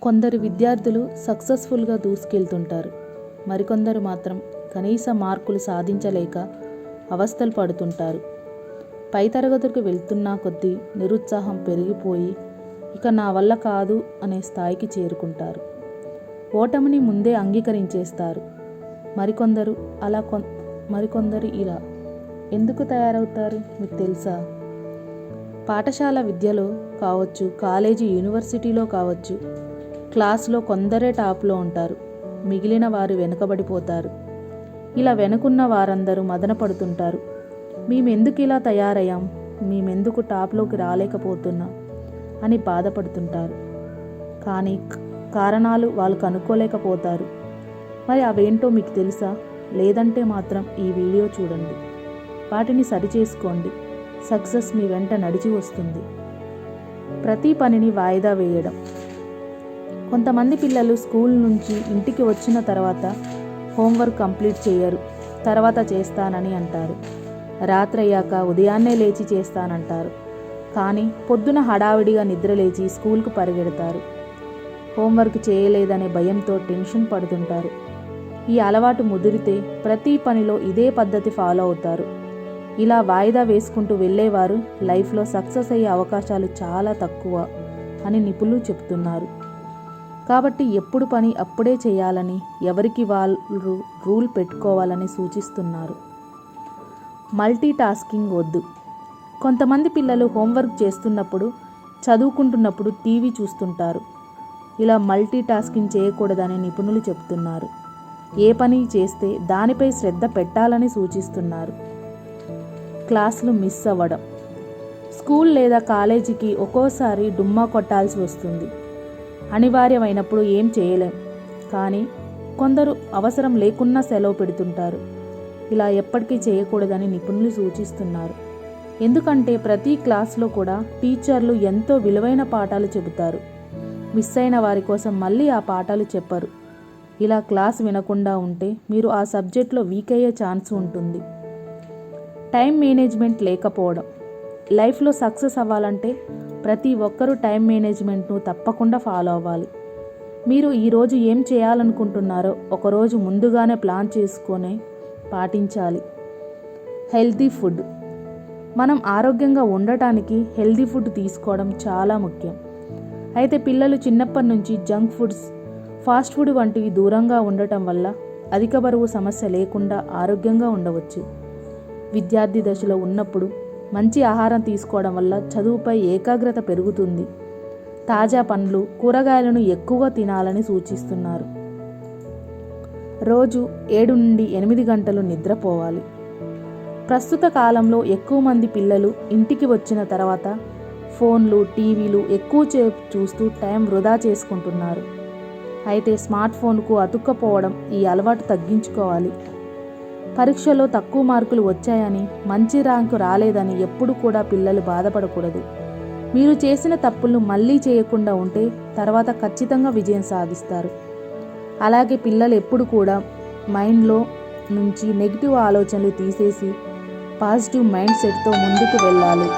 కొందరు విద్యార్థులు సక్సెస్ఫుల్గా దూసుకెళ్తుంటారు. మరికొందరు మాత్రం కనీస మార్కులు సాధించలేక అవస్థలు పడుతుంటారు. పై తరగతులకు వెళ్తున్నా కొద్దీ నిరుత్సాహం పెరిగిపోయి ఇక నా వల్ల కాదు అనే స్థాయికి చేరుకుంటారు. ఓటమిని ముందే అంగీకరించేస్తారు. మరికొందరు ఇలా ఎందుకు తయారవుతారు మీకు తెలుసా? పాఠశాల విద్యలో కావచ్చు, కాలేజీ యూనివర్సిటీలో కావచ్చు, క్లాస్లో కొందరే టాప్లో ఉంటారు. మిగిలిన వారు వెనుకబడిపోతారు. ఇలా వెనుకున్న వారందరూ మదన పడుతుంటారు. మేమెందుకు ఇలా తయారయ్యాం, మేమెందుకు టాప్లోకి రాలేకపోతున్నాం అని బాధపడుతుంటారు. కానీ కారణాలు వాళ్ళు కనుక్కోలేకపోతారు. మరి అవేంటో మీకు తెలుసా? లేదంటే మాత్రం ఈ వీడియో చూడండి, వాటిని సరిచేసుకోండి. సక్సెస్ మీ వెంట నడిచి వస్తుంది. ప్రతి పనిని వాయిదా వేయడం. కొంతమంది పిల్లలు స్కూల్ నుంచి ఇంటికి వచ్చిన తర్వాత హోంవర్క్ కంప్లీట్ చేయరు. తర్వాత చేస్తానని అంటారు. రాత్రి అయ్యాక ఉదయాన్నే లేచి చేస్తానంటారు. కానీ పొద్దున హడావిడిగా నిద్రలేచి స్కూల్కు పరిగెడతారు. హోంవర్క్ చేయలేదనే భయంతో టెన్షన్ పడుతుంటారు. ఈ అలవాటు ముదిరితే ప్రతి పనిలో ఇదే పద్ధతి ఫాలో అవుతారు. ఇలా వాయిదా వేసుకుంటూ వెళ్ళేవారు లైఫ్లో సక్సెస్ అయ్యే అవకాశాలు చాలా తక్కువ అని నిపుణులు చెబుతున్నారు. కాబట్టి ఎప్పుడు పని అప్పుడే చేయాలని ఎవరికి వాళ్ళు రూల్ పెట్టుకోవాలని సూచిస్తున్నారు. మల్టీ టాస్కింగ్ వద్దు. కొంతమంది పిల్లలు హోంవర్క్ చేస్తున్నప్పుడు, చదువుకుంటున్నప్పుడు టీవీ చూస్తుంటారు. ఇలా మల్టీ టాస్కింగ్ చేయకూడదని నిపుణులు చెబుతున్నారు. ఏ పని చేస్తే దానిపై శ్రద్ధ పెట్టాలని సూచిస్తున్నారు. క్లాసులు మిస్ అవ్వడం. స్కూల్ లేదా కాలేజీకి ఒక్కోసారి డుమ్మా కొట్టాల్సి వస్తుంది. అనివార్యమైనప్పుడు ఏం చేయలేం. కానీ కొందరు అవసరం లేకున్నా సెలవు పెడుతుంటారు. ఇలా ఎప్పటికీ చేయకూడదని నిపుణులు సూచిస్తున్నారు. ఎందుకంటే ప్రతి క్లాస్లో కూడా టీచర్లు ఎంతో విలువైన పాఠాలు చెబుతారు. మిస్ అయిన వారి కోసం మళ్ళీ ఆ పాఠాలు చెప్పరు. ఇలా క్లాస్ వినకుండా ఉంటే మీరు ఆ సబ్జెక్ట్లో వీక్ అయ్యే ఛాన్స్ ఉంటుంది. టైం మేనేజ్మెంట్ లేకపోవడం. లైఫ్లో సక్సెస్ అవ్వాలంటే ప్రతి ఒక్కరూ టైం మేనేజ్మెంట్ను తప్పకుండా ఫాలో అవ్వాలి. మీరు ఈరోజు ఏం చేయాలనుకుంటున్నారో ఒకరోజు ముందుగానే ప్లాన్ చేసుకొని పాటించాలి. Healthy food. మనం ఆరోగ్యంగా ఉండటానికి హెల్తీ ఫుడ్ తీసుకోవడం చాలా ముఖ్యం. అయితే పిల్లలు చిన్నప్పటి నుంచి జంక్ ఫుడ్స్, ఫాస్ట్ ఫుడ్ వంటివి దూరంగా ఉండటం వల్ల అధిక బరువు సమస్య లేకుండా ఆరోగ్యంగా ఉండవచ్చు. విద్యార్థి దశలో ఉన్నప్పుడు మంచి ఆహారం తీసుకోవడం వల్ల చదువుపై ఏకాగ్రత పెరుగుతుంది. తాజా పండ్లు, కూరగాయలను ఎక్కువగా తినాలని సూచిస్తున్నారు. రోజు 7 నుండి 8 గంటలు నిద్రపోవాలి. ప్రస్తుత కాలంలో ఎక్కువ మంది పిల్లలు ఇంటికి వచ్చిన తర్వాత ఫోన్లు, టీవీలు ఎక్కువసేపు చూస్తూ టైం వృధా చేసుకుంటున్నారు. అయితే స్మార్ట్ ఫోన్కు అతుక్కపోవడం, ఈ అలవాటు తగ్గించుకోవాలి. పరీక్షలో తక్కువ మార్కులు వచ్చాయని, మంచి ర్యాంకు రాలేదని ఎప్పుడు కూడా పిల్లలు బాధపడకూడదు. మీరు చేసిన తప్పులను మళ్ళీ చేయకుండా ఉంటే తర్వాత ఖచ్చితంగా విజయం సాధిస్తారు. అలాగే పిల్లలు ఎప్పుడు కూడా మైండ్లో నుంచి నెగిటివ్ ఆలోచనలు తీసేసి పాజిటివ్ మైండ్ సెట్తో ముందుకు వెళ్ళాలి.